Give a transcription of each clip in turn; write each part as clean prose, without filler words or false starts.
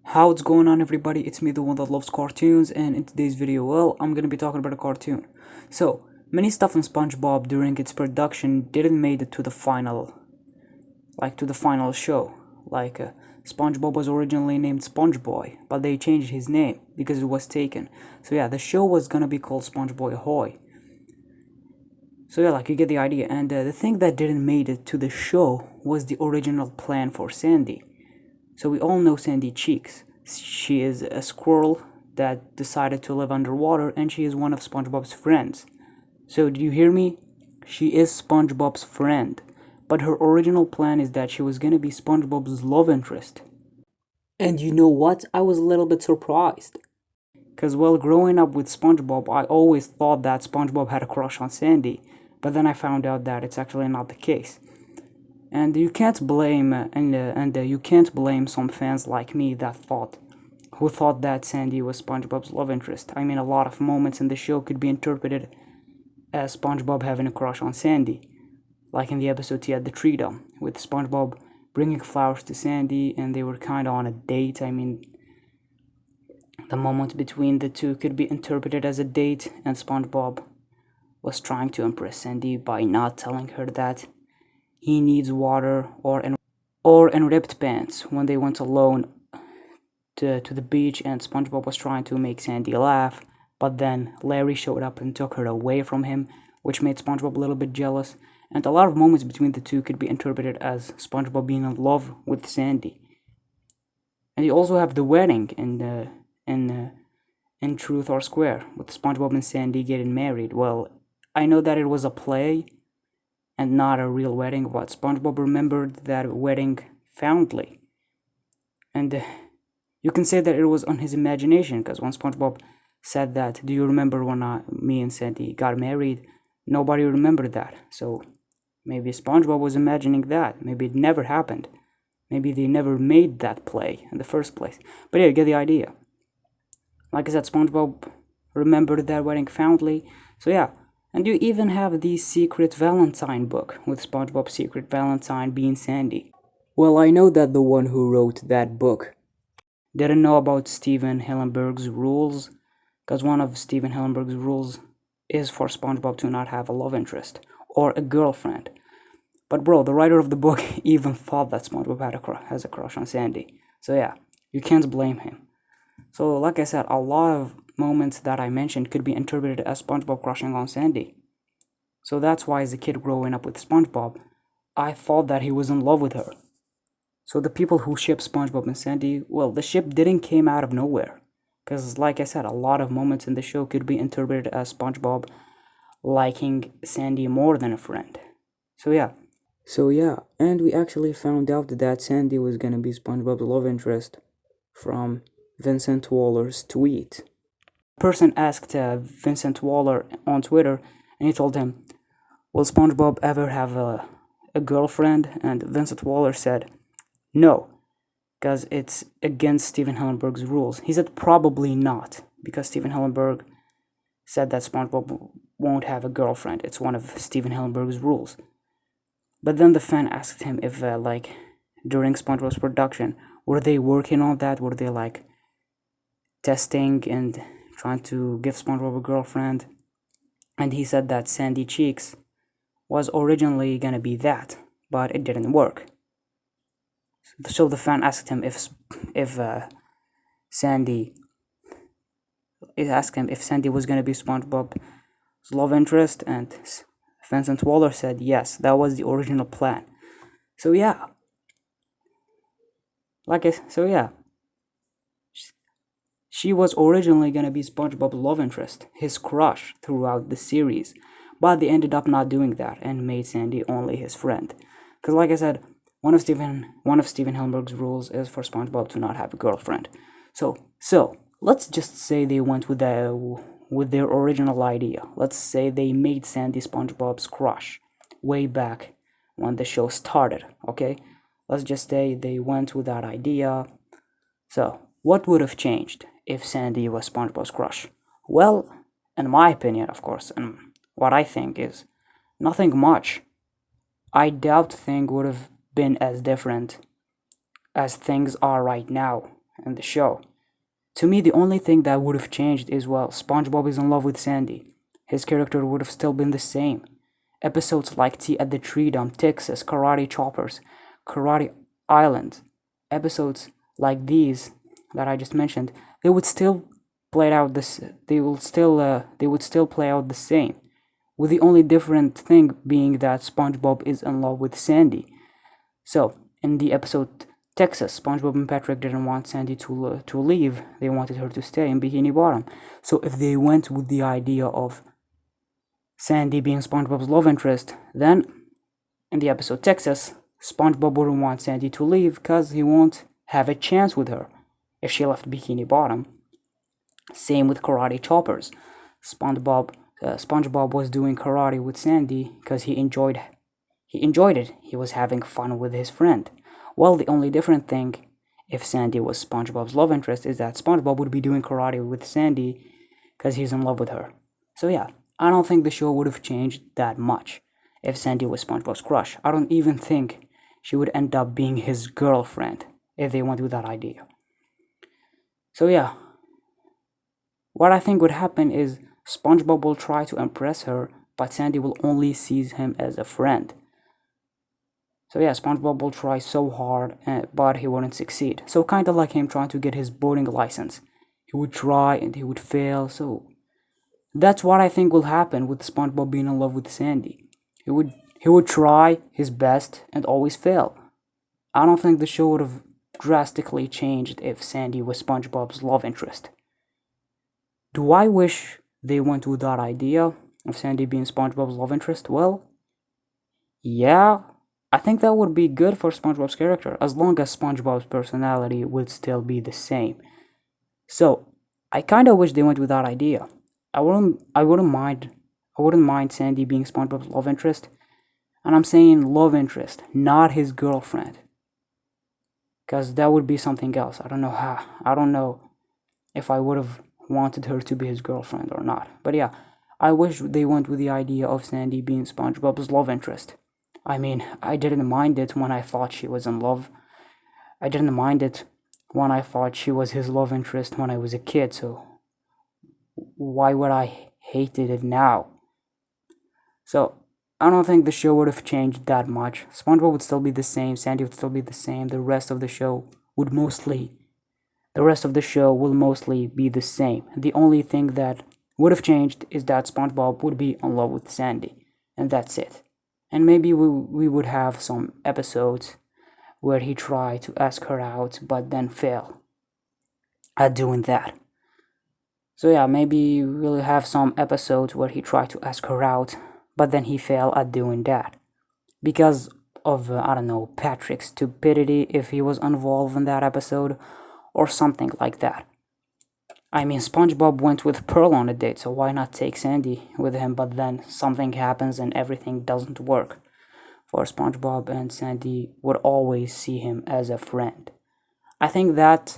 How's going on, everybody? It's me, the one that loves cartoons, and in today's video, well, I'm gonna be talking about a cartoon. So, many stuff in SpongeBob during its production didn't made it to the final show. SpongeBob was originally named SpongeBoy, but they changed his name because it was taken. So yeah, the show was gonna be called SpongeBoy Ahoy. So yeah, you get the idea. And the thing that didn't made it to the show was the original plan for Sandy. So we all know Sandy Cheeks. She is a squirrel that decided to live underwater, and she is one of SpongeBob's friends. So did you hear me? She is SpongeBob's friend. But her original plan is that she was gonna be SpongeBob's love interest. And you know what? I was a little bit surprised. Because while growing up with SpongeBob, I always thought that SpongeBob had a crush on Sandy. But then I found out that it's actually not the case. And you can't blame you can't blame some fans like me who thought that Sandy was SpongeBob's love interest. I mean, a lot of moments in the show could be interpreted as SpongeBob having a crush on Sandy, like in the episode Tea at the Tree Dome, with SpongeBob bringing flowers to Sandy, and they were kind of on a date. I mean, the moment between the two could be interpreted as a date, and SpongeBob was trying to impress Sandy by not telling her that he needs water or in ripped pants when they went alone to the beach, and SpongeBob was trying to make Sandy laugh, but then Larry showed up and took her away from him, which made SpongeBob a little bit jealous. And a lot of moments between the two could be interpreted as SpongeBob being in love with Sandy. And you also have the wedding in Truth or Square, with SpongeBob and Sandy getting married. Well, I know that it was a play and not a real wedding, but SpongeBob remembered that wedding fondly. And you can say that it was on his imagination, because when SpongeBob said that, "Do you remember when me and Sandy got married?" Nobody remembered that. So maybe SpongeBob was imagining that. Maybe it never happened. Maybe they never made that play in the first place. But yeah, you get the idea. Like I said, SpongeBob remembered that wedding fondly. So yeah. And you even have the Secret Valentine book, with SpongeBob's Secret Valentine being Sandy. Well, I know that the one who wrote that book didn't know about Steven Hillenburg's rules, because one of Steven Hillenburg's rules is for SpongeBob to not have a love interest or a girlfriend. But bro, the writer of the book even thought that SpongeBob has a crush on Sandy. So yeah, you can't blame him. So like I said, a lot of moments that I mentioned could be interpreted as SpongeBob crushing on Sandy. So that's why, as a kid growing up with SpongeBob, I thought that he was in love with her. So the people who ship SpongeBob and Sandy, well, the ship didn't came out of nowhere. Because like I said, a lot of moments in the show could be interpreted as SpongeBob liking Sandy more than a friend. So yeah, and we actually found out that Sandy was gonna be SpongeBob's love interest from Vincent Waller's tweet. A person asked Vincent Waller on Twitter, and he told him, "Will SpongeBob ever have a girlfriend?" And Vincent Waller said, "No, because it's against Steven Hillenburg's rules." He said probably not, because Steven Hillenburg said that SpongeBob won't have a girlfriend. It's one of Steven Hillenburg's rules. But then the fan asked him if, during SpongeBob's production, were they working on that? Were they, testing and trying to give SpongeBob a girlfriend? And he said that Sandy Cheeks was originally gonna be that, but it didn't work. So the fan asked him if Sandy was gonna be SpongeBob's love interest, and Vincent Waller said yes, that was the original plan. So yeah, she was originally gonna be SpongeBob's love interest, his crush throughout the series, but they ended up not doing that and made Sandy only his friend. Because like I said, one of Steven Hillenburg's rules is for SpongeBob to not have a girlfriend. So let's just say they went with their original idea. Let's say they made Sandy SpongeBob's crush way back when the show started, okay? Let's just say they went with that idea. So what would have changed if Sandy was SpongeBob's crush? Well, in my opinion, of course, and what I think is nothing much. I doubt things would have been as different as things are right now in the show. To me, the only thing that would have changed is, well, SpongeBob is in love with Sandy. His character would have still been the same. Episodes like Tea at the Tree Dump, Texas, Karate Choppers, Karate Island, episodes like these that I just mentioned, they would still play out this. They would still play out the same, with the only different thing being that SpongeBob is in love with Sandy. So in the episode Texas, SpongeBob and Patrick didn't want Sandy to leave. They wanted her to stay in Bikini Bottom. So if they went with the idea of Sandy being SpongeBob's love interest, then in the episode Texas, SpongeBob wouldn't want Sandy to leave because he won't have a chance with her if she left Bikini Bottom. Same with Karate Choppers. SpongeBob was doing karate with Sandy because he enjoyed it. He was having fun with his friend. Well, the only different thing, if Sandy was SpongeBob's love interest, is that SpongeBob would be doing karate with Sandy because he's in love with her. So yeah, I don't think the show would have changed that much if Sandy was SpongeBob's crush. I don't even think she would end up being his girlfriend if they went with that idea. So yeah, what I think would happen is SpongeBob will try to impress her, but Sandy will only see him as a friend. So yeah, SpongeBob will try so hard, but he wouldn't succeed. So kind of like him trying to get his boating license. He would try and he would fail. So that's what I think will happen with SpongeBob being in love with Sandy. He would try his best and always fail. I don't think the show would have drastically changed if Sandy was SpongeBob's love interest. Do I wish they went with that idea of Sandy being SpongeBob's love interest? Well, yeah, I think that would be good for SpongeBob's character as long as SpongeBob's personality would still be the same. So, I kind of wish they went with that idea. I wouldn't mind Sandy being SpongeBob's love interest, and I'm saying love interest, not his girlfriend, because that would be something else. I don't know how. I don't know if I would have wanted her to be his girlfriend or not. But yeah, I wish they went with the idea of Sandy being SpongeBob's love interest. I mean, I didn't mind it when I thought she was in love. I didn't mind it when I thought she was his love interest when I was a kid, so why would I hate it now? So, I don't think the show would have changed that much. SpongeBob would still be the same, Sandy would still be the same, the rest of the show will mostly be the same. The only thing that would have changed is that SpongeBob would be in love with Sandy, and that's it. And maybe we would have some episodes where he tried to ask her out but then fail at doing that. So yeah, maybe we'll have some episodes where he tried to ask her out but then he failed at doing that. Because of, I don't know, Patrick's stupidity if he was involved in that episode or something like that. I mean, SpongeBob went with Pearl on a date, so why not take Sandy with him? But then something happens and everything doesn't work for SpongeBob, and Sandy would always see him as a friend. I think that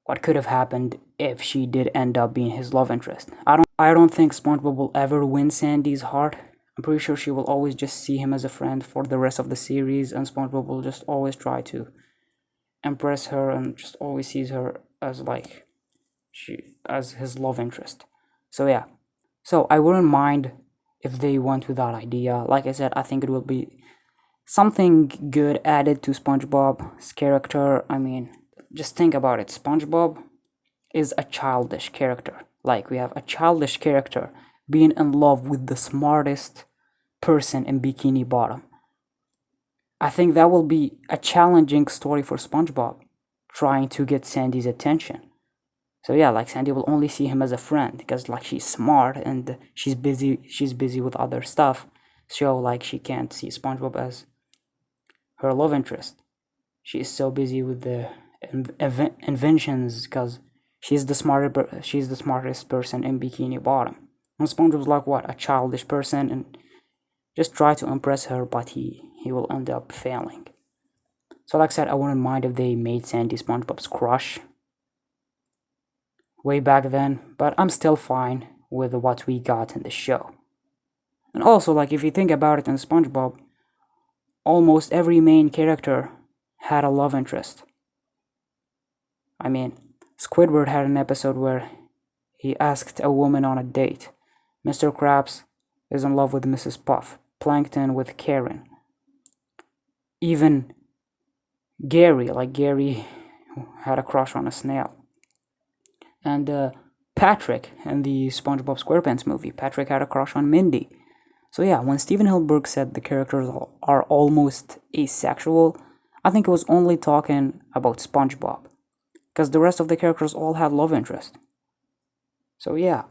what could have happened if she did end up being his love interest. I don't think SpongeBob will ever win Sandy's heart. I'm pretty sure she will always just see him as a friend for the rest of the series, and SpongeBob will just always try to impress her and just always sees her as as his love interest. So yeah. So I wouldn't mind if they went with that idea. Like I said, I think it will be something good added to SpongeBob's character. I mean, just think about it. SpongeBob is a childish character. Like, we have a childish character being in love with the smartest person in Bikini Bottom. I think that will be a challenging story for SpongeBob, trying to get Sandy's attention. So yeah, like, Sandy will only see him as a friend because, like, she's smart and she's busy with other stuff. So like, she can't see SpongeBob as her love interest. She is so busy with the inventions because she's the smartest person in Bikini Bottom. And SpongeBob's like, what, a childish person, and just try to impress her, but he will end up failing. So like I said, I wouldn't mind if they made Sandy SpongeBob's crush way back then, but I'm still fine with what we got in the show. And also, like, if you think about it in SpongeBob, almost every main character had a love interest. I mean, Squidward had an episode where he asked a woman on a date. Mr. Krabs is in love with Mrs. Puff. Plankton with Karen. Even Gary had a crush on a snail. And Patrick in the SpongeBob SquarePants movie, Patrick had a crush on Mindy. So yeah, when Steven Hillenburg said the characters are almost asexual, I think it was only talking about SpongeBob, because the rest of the characters all had love interest. So yeah,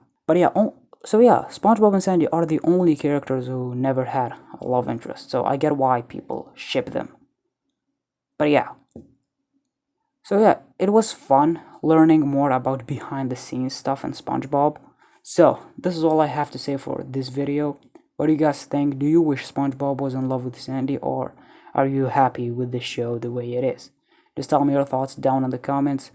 SpongeBob and Sandy are the only characters who never had a love interest. So I get why people ship them. But yeah. So yeah, it was fun learning more about behind the scenes stuff in SpongeBob. So this is all I have to say for this video. What do you guys think? Do you wish SpongeBob was in love with Sandy, or are you happy with the show the way it is? Just tell me your thoughts down in the comments.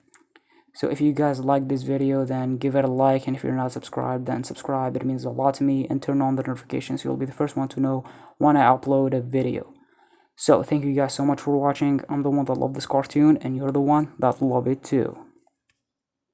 So if you guys like this video, then give it a like, and if you're not subscribed, then subscribe. It means a lot to me, and turn on the notifications so you'll be the first one to know when I upload a video. So thank you guys so much for watching. I'm the one that love this cartoon, and you're the one that love it too.